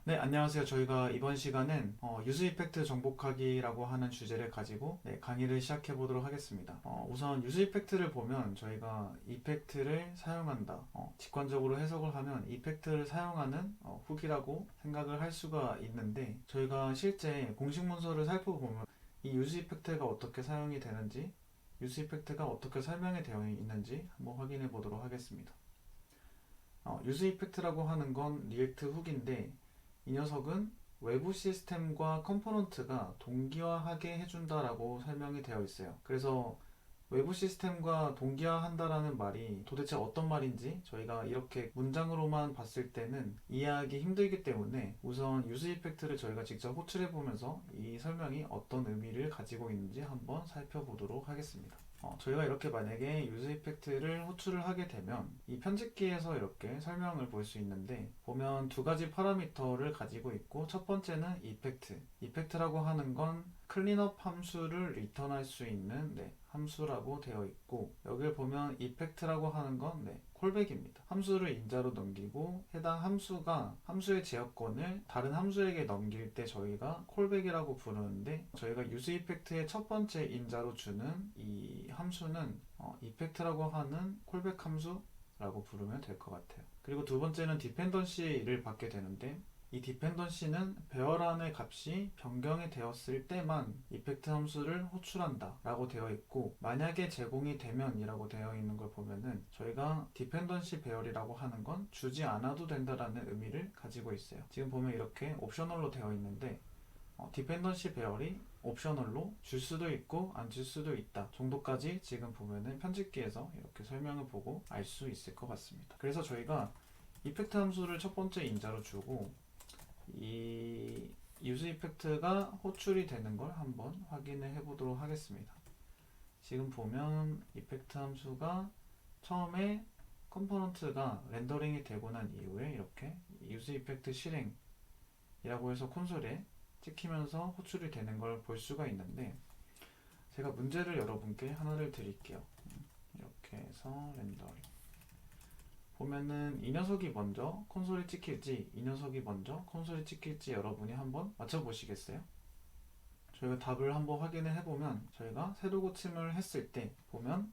네, 안녕하세요. 저희가 이번 시간은 유즈 이펙트 정복하기라고 하는 주제를 가지고 강의를 시작해 보도록 하겠습니다. 우선 유즈 이펙트를 보면 저희가 이펙트를 사용한다. 직관적으로 해석을 하면 이펙트를 사용하는 후기라고 생각을 할 수가 있는데 저희가 실제 공식 문서를 살펴보면 이 유즈 이펙트가 어떻게 사용이 되는지 유즈 이펙트가 어떻게 설명이 되어 있는지 한번 확인해 보도록 하겠습니다. 유즈 이펙트라고 하는 건 리액트 훅인데 이 녀석은 외부 시스템과 컴포넌트가 동기화하게 해준다라고 설명이 되어 있어요. 그래서 외부 시스템과 동기화한다라는 말이 도대체 어떤 말인지 저희가 이렇게 문장으로만 봤을 때는 이해하기 힘들기 때문에 우선 유즈 이펙트를 저희가 직접 호출해 보면서 이 설명이 어떤 의미를 가지고 있는지 한번 살펴보도록 하겠습니다. 저희가 이렇게 만약에 유즈 이펙트를 호출을 하게 되면 이 편집기에서 이렇게 설명을 볼 수 있는데 보면 두 가지 파라미터를 가지고 있고 첫 번째는 이펙트. 이펙트라고 하는 건 클린업 함수를 리턴할 수 있는 함수라고 되어 있고 여기를 보면 이펙트라고 하는 건 콜백입니다. 함수를 인자로 넘기고 해당 함수가 함수의 제어권을 다른 함수에게 넘길 때 저희가 콜백이라고 부르는데 저희가 유즈 이펙트의 첫 번째 인자로 주는 이 함수는 이펙트라고 하는 콜백 함수라고 부르면 될 것 같아요. 그리고 두 번째는 디펜던시를 받게 되는데 이 디펜던시는 배열안의 값이 변경이 되었을 때만 이펙트 함수를 호출한다 라고 되어 있고 만약에 제공이 되면 이라고 되어 있는 걸 보면은 저희가 디펜던시 배열이라고 하는 건 주지 않아도 된다라는 의미를 가지고 있어요. 지금 보면 이렇게 옵셔널로 되어 있는데 디펜던시 배열이 옵셔널로 줄 수도 있고 안 줄 수도 있다 정도까지 지금 보면은 편집기에서 이렇게 설명을 보고 알 수 있을 것 같습니다. 그래서 저희가 이펙트 함수를 첫 번째 인자로 주고 이 유즈 이펙트가 호출이 되는 걸 한번 확인을 해보도록 하겠습니다. 지금 보면 이펙트 함수가 처음에 컴포넌트가 렌더링이 되고 난 이후에 이렇게 유즈 이펙트 실행이라고 해서 콘솔에 찍히면서 호출이 되는 걸 볼 수가 있는데 제가 문제를 여러분께 하나를 드릴게요. 이렇게 해서 렌더링 보면은 이 녀석이 먼저 콘솔에 찍힐지 이 녀석이 먼저 콘솔에 찍힐지 여러분이 한번 맞춰보시겠어요? 저희가 답을 한번 확인을 해보면 저희가 세도 고침을 했을 때 보면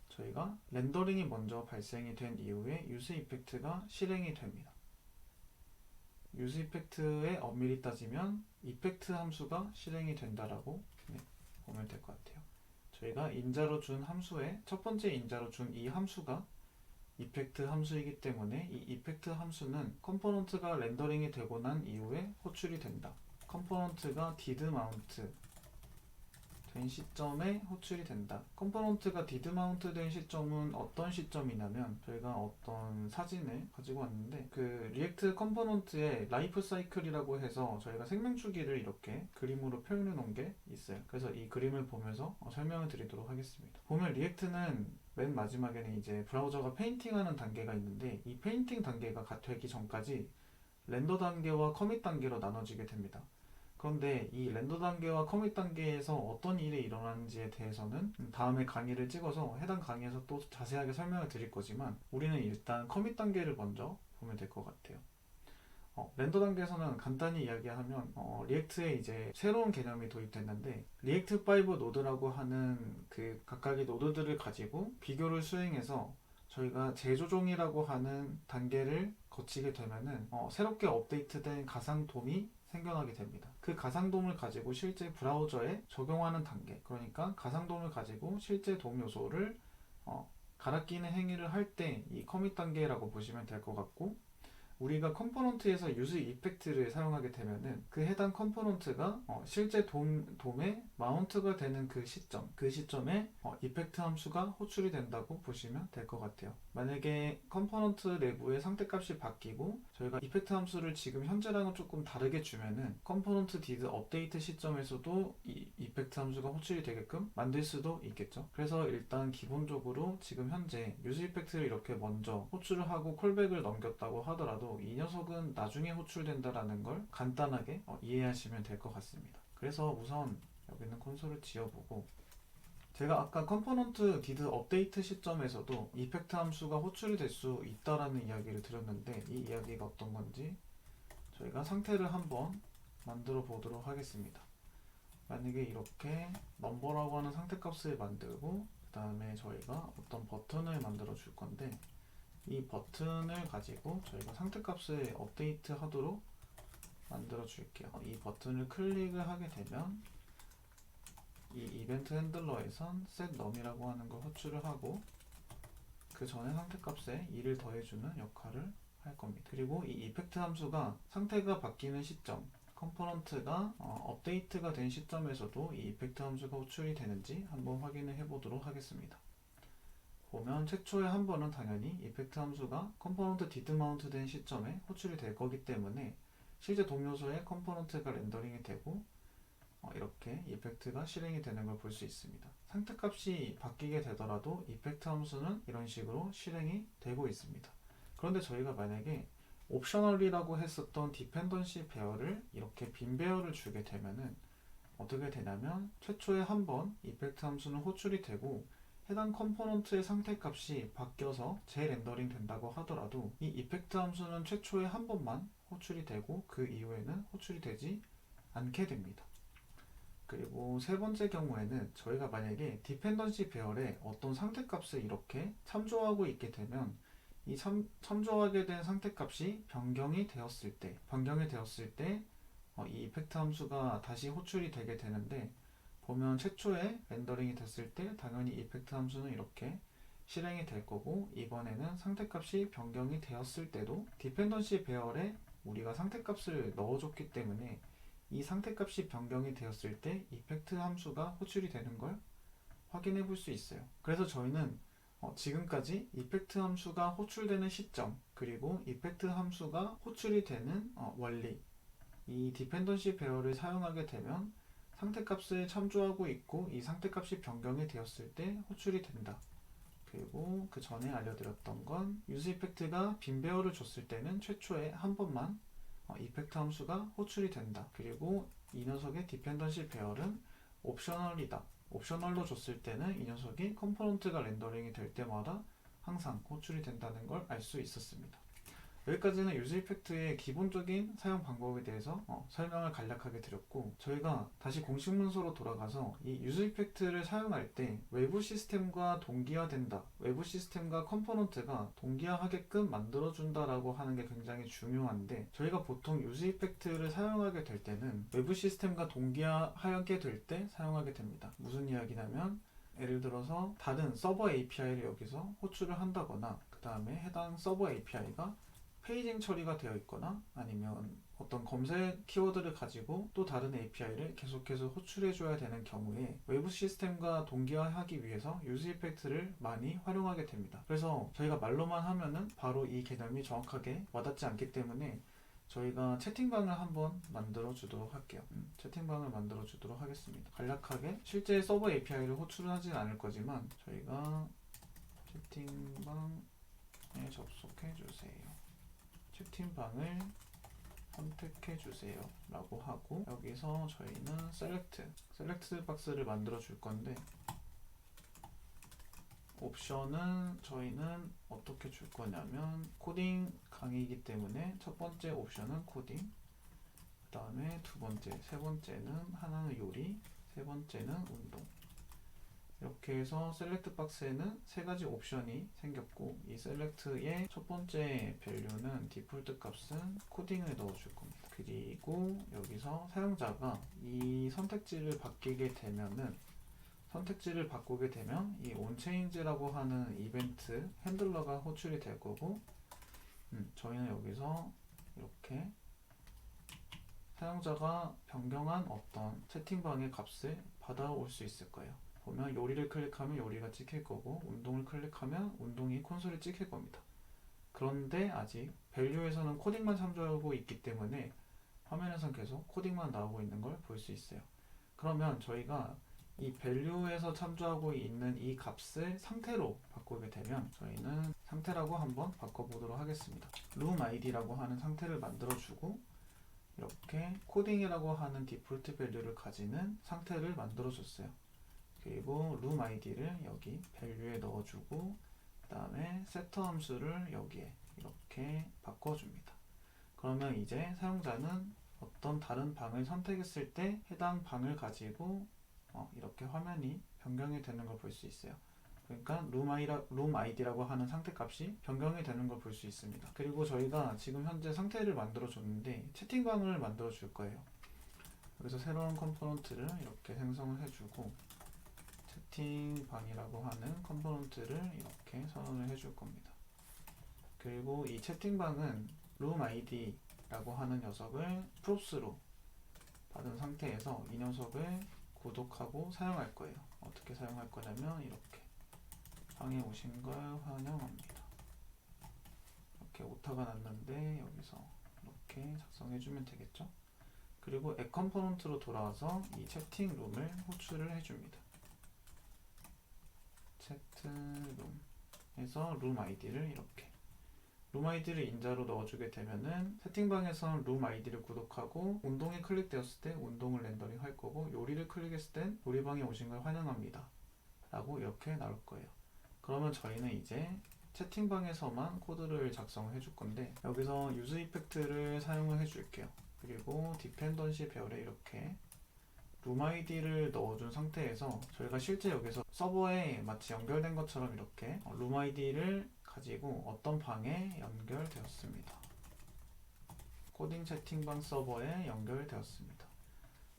저희가 렌더링이 먼저 발생이 된 이후에 유즈 이펙트가 실행이 됩니다. 유즈 이펙트의 엄밀히 따지면 이펙트 함수가 실행이 된다라고 보면 될 것 같아요. 저희가 인자로 준 함수에 첫 번째 인자로 준 이 함수가 이펙트 함수이기 때문에 이 이펙트 함수는 컴포넌트가 렌더링이 되고 난 이후에 호출이 된다. 컴포넌트가 did mount 된 시점에 호출이 된다. 컴포넌트가 did mount 된 시점은 어떤 시점이냐면 저희가 어떤 사진을 가지고 왔는데 그 리액트 컴포넌트의 라이프 사이클이라고 해서 저희가 생명 주기를 이렇게 그림으로 표현해 놓은 게 있어요. 그래서 이 그림을 보면서 설명을 드리도록 하겠습니다. 보면 리액트는 맨 마지막에는 이제 브라우저가 페인팅하는 단계가 있는데 이 페인팅 단계가 되기 전까지 렌더 단계와 커밋 단계로 나눠지게 됩니다. 그런데 이 렌더 단계와 커밋 단계에서 어떤 일이 일어나는지에 대해서는 다음에 강의를 찍어서 해당 강의에서 또 자세하게 설명을 드릴 거지만 우리는 일단 커밋 단계를 먼저 보면 될 것 같아요. 렌더 단계에서는 간단히 이야기하면 리액트에 이제 새로운 개념이 도입됐는데 리액트 5 노드라고 하는 그 각각의 노드들을 가지고 비교를 수행해서 저희가 재조정이라고 하는 단계를 거치게 되면은 새롭게 업데이트된 가상 돔이 생겨나게 됩니다. 그 가상돔을 가지고 실제 브라우저에 적용하는 단계, 그러니까 가상돔을 가지고 실제 돔 요소를 갈아 끼는 행위를 할 때 이 커밋 단계라고 보시면 될 것 같고 우리가 컴포넌트에서 유즈 이펙트를 사용하게 되면은 그 해당 컴포넌트가 실제 돔에 마운트가 되는 그 시점에 이펙트 함수가 호출이 된다고 보시면 될 것 같아요. 만약에 컴포넌트 내부의 상태값이 바뀌고 저희가 이펙트 함수를 지금 현재랑은 조금 다르게 주면은 컴포넌트 did 업데이트 시점에서도 이 이펙트 함수가 호출이 되게끔 만들 수도 있겠죠. 그래서 일단 기본적으로 지금 현재 유즈 이펙트를 이렇게 먼저 호출을 하고 콜백을 넘겼다고 하더라도 이 녀석은 나중에 호출된다라는 걸 간단하게 이해하시면 될 것 같습니다. 그래서 우선 여기 있는 콘솔을 지워보고 제가 아까 컴포넌트 did 업데이트 시점에서도 이펙트 함수가 호출이 될 수 있다라는 이야기를 드렸는데 이 이야기가 어떤 건지 저희가 상태를 한번 만들어 보도록 하겠습니다. 만약에 이렇게 넘버라고 하는 상태값을 만들고 그 다음에 저희가 어떤 버튼을 만들어 줄 건데, 이 버튼을 가지고 저희가 상태값을 업데이트 하도록 만들어 줄게요. 이 버튼을 클릭을 하게 되면 이 이벤트 핸들러에선 setNum이라고 하는 걸 호출을 하고 그 전에 상태값에 2를 더해주는 역할을 할 겁니다. 그리고 이 이펙트 함수가 상태가 바뀌는 시점, 컴포넌트가 업데이트가 된 시점에서도 이 이펙트 함수가 호출이 되는지 한번 확인을 해보도록 하겠습니다. 보면 최초에 한 번은 당연히 이펙트 함수가 컴포넌트 did mount 된 시점에 호출이 될 거기 때문에 실제 동요소에 컴포넌트가 렌더링이 되고 이렇게 이펙트가 실행이 되는 걸 볼 수 있습니다. 상태값이 바뀌게 되더라도 이펙트 함수는 이런 식으로 실행이 되고 있습니다. 그런데 저희가 만약에 옵셔널이라고 했었던 디펜던시 배열을 이렇게 빈 배열을 주게 되면은 어떻게 되냐면 최초에 한 번 이펙트 함수는 호출이 되고 해당 컴포넌트의 상태값이 바뀌어서 재렌더링 된다고 하더라도 이 이펙트 함수는 최초에 한 번만 호출이 되고 그 이후에는 호출이 되지 않게 됩니다. 그리고 세 번째 경우에는 저희가 만약에 디펜던시 배열에 어떤 상태값을 이렇게 참조하고 있게 되면 이 참조하게 된 상태값이 변경이 되었을 때 이 이펙트 함수가 다시 호출이 되게 되는데, 보면 최초에 렌더링이 됐을 때 당연히 이펙트 함수는 이렇게 실행이 될 거고, 이번에는 상태값이 변경이 되었을 때도 디펜던시 배열에 우리가 상태값을 넣어줬기 때문에 이 상태값이 변경이 되었을 때 이펙트 함수가 호출이 되는 걸 확인해 볼 수 있어요. 그래서 저희는 지금까지 이펙트 함수가 호출되는 시점, 그리고 이펙트 함수가 호출이 되는 원리, 이 디펜던시 배열을 사용하게 되면 상태값을 참조하고 있고 이 상태값이 변경이 되었을 때 호출이 된다. 그리고 그 전에 알려드렸던 건 유즈 이펙트가 빈 배열을 줬을 때는 최초에 한 번만 이펙트 함수가 호출이 된다. 그리고 이 녀석의 디펜던시 배열은 옵셔널이다. 옵셔널로 줬을 때는 이 녀석이 컴포넌트가 렌더링이 될 때마다 항상 호출이 된다는 걸 알 수 있었습니다. 여기까지는 유즈 이펙트의 기본적인 사용 방법에 대해서 설명을 간략하게 드렸고, 저희가 다시 공식 문서로 돌아가서 이 유즈 이펙트를 사용할 때 외부 시스템과 동기화된다, 외부 시스템과 컴포넌트가 동기화하게끔 만들어준다라고 하는 게 굉장히 중요한데, 저희가 보통 유즈 이펙트를 사용하게 될 때는 외부 시스템과 동기화하게 될 때 사용하게 됩니다. 무슨 이야기냐면 예를 들어서 다른 서버 API를 여기서 호출을 한다거나 그 다음에 해당 서버 API가 페이징 처리가 되어 있거나 아니면 어떤 검색 키워드를 가지고 또 다른 API를 계속해서 호출해 줘야 되는 경우에 외부 시스템과 동기화하기 위해서 유즈 이펙트를 많이 활용하게 됩니다. 그래서 저희가 말로만 하면은 바로 이 개념이 정확하게 와닿지 않기 때문에 저희가 채팅방을 한번 만들어 주도록 할게요. 채팅방을 만들어 주도록 하겠습니다. 간략하게 실제 서버 API를 호출은 하진 않을 거지만 저희가 채팅방에 접속해 주세요. 채팅방을 선택해 주세요 라고 하고, 여기서 저희는 셀렉트 박스를 만들어 줄 건데, 옵션은 저희는 어떻게 줄 거냐면 코딩 강의이기 때문에 첫 번째 옵션은 코딩, 그 다음에 두 번째, 세 번째는 하나는 요리, 세 번째는 운동. 이렇게 해서 셀렉트 박스에는 세 가지 옵션이 생겼고, 이 셀렉트의 첫 번째 밸류는 디폴트 값은 코딩을 넣어줄 겁니다. 그리고 여기서 사용자가 이 선택지를 바꾸게 되면 이 onChange라고 하는 이벤트 핸들러가 호출이 될 거고, 저희는 여기서 이렇게 사용자가 변경한 어떤 채팅방의 값을 받아올 수 있을 거예요. 보면 요리를 클릭하면 요리가 찍힐 거고, 운동을 클릭하면 운동이 콘솔에 찍힐 겁니다. 그런데 아직 밸류에서는 코딩만 참조하고 있기 때문에 화면에선 계속 코딩만 나오고 있는 걸 볼 수 있어요. 그러면 저희가 이 밸류에서 참조하고 있는 이 값을 상태로 바꾸게 되면 저희는 상태라고 한번 바꿔보도록 하겠습니다. room id라고 하는 상태를 만들어주고, 이렇게 코딩이라고 하는 디폴트 밸류를 가지는 상태를 만들어줬어요. 그리고 room id를 여기 밸류에 넣어주고, 그 다음에 setter 함수를 여기에 이렇게 바꿔줍니다. 그러면 이제 사용자는 어떤 다른 방을 선택했을 때 해당 방을 가지고 이렇게 화면이 변경이 되는 걸 볼 수 있어요. 그러니까 룸 아이디라고 하는 상태값이 변경이 되는 걸 볼 수 있습니다. 그리고 저희가 지금 현재 상태를 만들어 줬는데 채팅방을 만들어 줄 거예요. 여기서 새로운 컴포넌트를 이렇게 생성을 해주고 채팅방이라고 하는 컴포넌트를 이렇게 선언을 해줄 겁니다. 그리고 이 채팅방은 룸 아이디라고 하는 녀석을 props로 받은 상태에서 이 녀석을 구독하고 사용할 거예요. 어떻게 사용할 거냐면 이렇게 방에 오신 걸 환영합니다. 이렇게 오타가 났는데 여기서 이렇게 작성해주면 되겠죠. 그리고 add 컴포넌트로 돌아와서 이 채팅룸을 호출을 해줍니다. 채트룸에서 룸 아이디를 이렇게 룸 아이디를 인자로 넣어주게 되면은 채팅방에선 룸 아이디를 구독하고 운동이 클릭되었을 때 운동을 렌더링 할 거고 요리를 클릭했을 땐 요리방에 오신 걸 환영합니다 라고 이렇게 나올 거예요. 그러면 저희는 이제 채팅방에서만 코드를 작성을 해줄 건데 여기서 유즈 이펙트를 사용을 해줄게요. 그리고 디펜던시 배열에 이렇게 룸 아이디를 넣어준 상태에서 저희가 실제 여기서 서버에 마치 연결된 것처럼 이렇게 룸 아이디를 가지고 어떤 방에 연결되었습니다. 코딩 채팅방 서버에 연결되었습니다.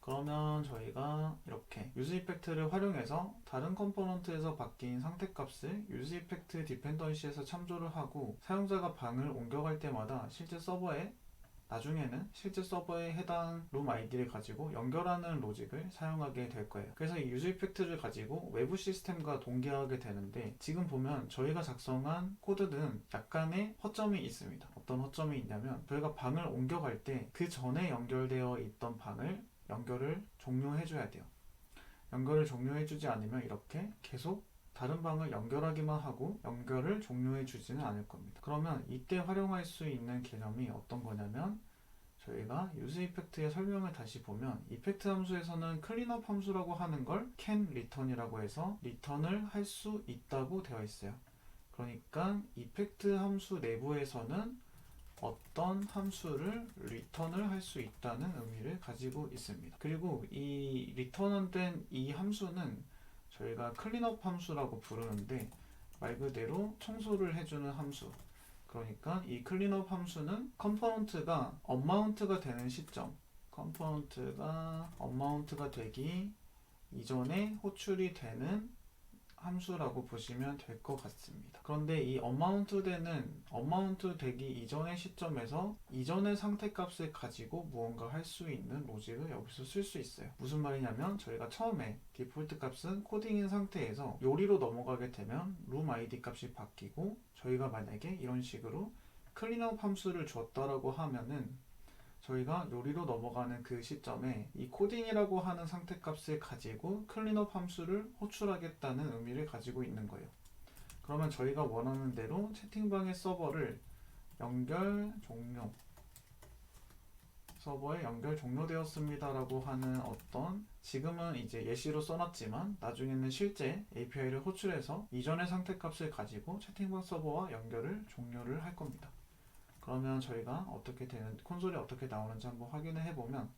그러면 저희가 이렇게 유즈 이펙트를 활용해서 다른 컴포넌트에서 바뀐 상태값을 유즈 이펙트 디펜던시에서 참조를 하고 사용자가 방을 옮겨갈 때마다 나중에는 실제 서버에 해당 룸 아이디를 가지고 연결하는 로직을 사용하게 될 거예요. 그래서 이 유즈 이펙트를 가지고 외부 시스템과 동기화하게 되는데 지금 보면 저희가 작성한 코드는 약간의 허점이 있습니다. 어떤 허점이 있냐면 저희가 방을 옮겨갈 때 그 전에 연결되어 있던 방을 연결을 종료해줘야 돼요. 연결을 종료해주지 않으면 이렇게 계속 다른 방을 연결하기만 하고 연결을 종료해 주지는 않을 겁니다. 그러면 이때 활용할 수 있는 개념이 어떤 거냐면 저희가 유즈 이펙트의 설명을 다시 보면 이펙트 함수에서는 클린업 함수라고 하는 걸 can return이라고 해서 리턴을 할 수 있다고 되어 있어요. 그러니까 이펙트 함수 내부에서는 어떤 함수를 리턴을 할 수 있다는 의미를 가지고 있습니다. 그리고 이 리턴된 이 함수는 저희가 클린업 함수라고 부르는데 말 그대로 청소를 해주는 함수. 그러니까 이 클린업 함수는 컴포넌트가 언마운트가 되는 시점, 컴포넌트가 언마운트가 되기 이전에 호출이 되는 함수라고 보시면 될 것 같습니다. 그런데 이 언마운트 되기 이전의 시점에서 이전의 상태값을 가지고 무언가 할 수 있는 로직을 여기서 쓸 수 있어요. 무슨 말이냐면 저희가 처음에 디폴트 값은 코딩인 상태에서 요리로 넘어가게 되면 룸 아이디 값이 바뀌고 저희가 만약에 이런 식으로 클린업 함수를 줬다라고 하면은 저희가 요리로 넘어가는 그 시점에 이 코딩이라고 하는 상태값을 가지고 클린업 함수를 호출하겠다는 의미를 가지고 있는 거예요. 그러면 저희가 원하는 대로 채팅방의 서버에 연결 종료되었습니다 라고 하는 어떤 지금은 이제 예시로 써놨지만 나중에는 실제 API를 호출해서 이전의 상태값을 가지고 채팅방 서버와 연결을 종료를 할 겁니다. 그러면 저희가 콘솔이 어떻게 나오는지 한번 확인을 해보면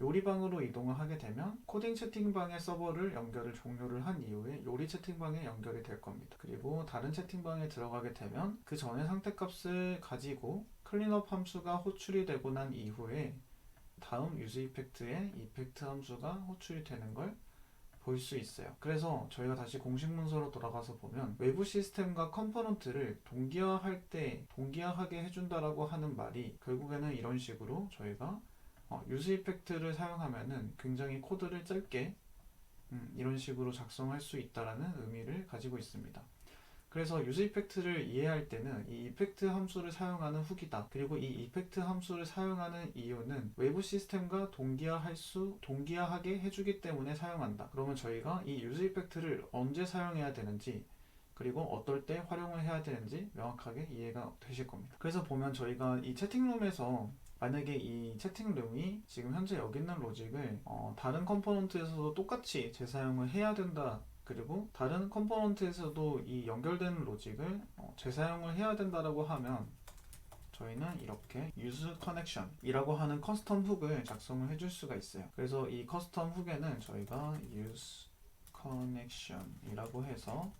요리방으로 이동을 하게 되면 코딩 채팅방의 서버를 연결을 종료를 한 이후에 요리 채팅방에 연결이 될 겁니다. 그리고 다른 채팅방에 들어가게 되면 그 전에 상태값을 가지고 클린업 함수가 호출이 되고 난 이후에 다음 유즈 이펙트에 이펙트 함수가 호출이 되는 걸 볼 수 있어요. 그래서 저희가 다시 공식 문서로 돌아가서 보면 외부 시스템과 컴포넌트를 동기화하게 해준다라고 하는 말이 결국에는 이런 식으로 저희가 유즈 이펙트를 사용하면은 굉장히 코드를 짧게 이런 식으로 작성할 수 있다라는 의미를 가지고 있습니다. 그래서 유즈 이펙트를 이해할 때는 이 이펙트 함수를 사용하는 후기다. 그리고 이 이펙트 함수를 사용하는 이유는 외부 시스템과 동기화하게 해주기 때문에 사용한다. 그러면 저희가 이 유즈 이펙트를 언제 사용해야 되는지 그리고 어떨 때 활용을 해야 되는지 명확하게 이해가 되실 겁니다. 그래서 보면 저희가 이 채팅룸에서 만약에 이 채팅룸이 지금 현재 여기 있는 로직을 다른 컴포넌트에서도 똑같이 재사용을 해야 된다. 그리고 다른 컴포넌트에서도 이 연결되는 로직을 재사용을 해야 된다라고 하면 저희는 이렇게 use connection 이라고 하는 커스텀 훅을 작성을 해줄 수가 있어요. 그래서 이 커스텀 훅에는 저희가 use connection 이라고 해서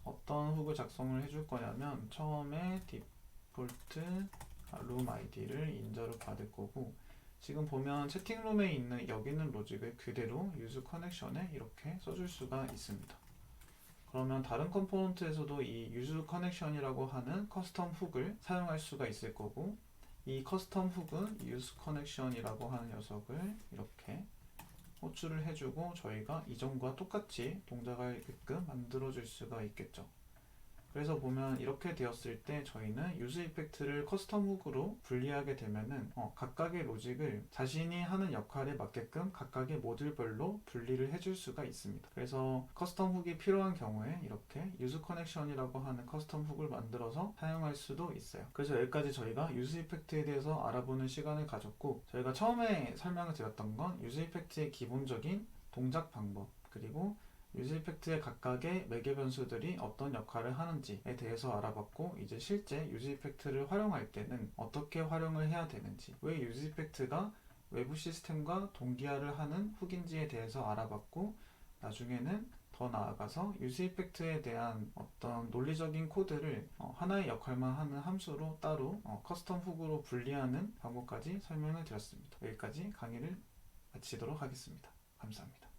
어떤 훅을 작성을 해줄 거냐면 처음에 디폴트 룸 아이디를 인저로 받을 거고, 지금 보면 채팅룸에 있는 여기 있는 로직을 그대로 use connection에 이렇게 써줄 수가 있습니다. 그러면 다른 컴포넌트에서도 이 use connection이라고 하는 커스텀 훅을 사용할 수가 있을 거고, 이 커스텀 훅은 use connection이라고 하는 녀석을 이렇게 호출을 해주고 저희가 이전과 똑같이 동작하게끔 만들어 줄 수가 있겠죠. 그래서 보면 이렇게 되었을 때 저희는 use 이펙트를 커스텀 훅으로 분리하게 되면은 각각의 로직을 자신이 하는 역할에 맞게끔 각각의 모듈별로 분리를 해줄 수가 있습니다. 그래서 커스텀 훅이 필요한 경우에 이렇게 use connection이라고 하는 커스텀 훅을 만들어서 사용할 수도 있어요. 그래서 여기까지 저희가 use 이펙트에 대해서 알아보는 시간을 가졌고, 저희가 처음에 설명을 드렸던 건 use 이펙트의 기본적인 동작 방법, 그리고 use 이펙트의 각각의 매개 변수들이 어떤 역할을 하는지에 대해서 알아봤고, 이제 실제 use 이펙트를 활용할 때는 어떻게 활용을 해야 되는지, 왜 use 이펙트가 외부 시스템과 동기화를 하는 훅인지에 대해서 알아봤고, 나중에는 더 나아가서 use 이펙트에 대한 어떤 논리적인 코드를 하나의 역할만 하는 함수로 따로 커스텀 훅으로 분리하는 방법까지 설명을 드렸습니다. 여기까지 강의를 마치도록 하겠습니다. 감사합니다.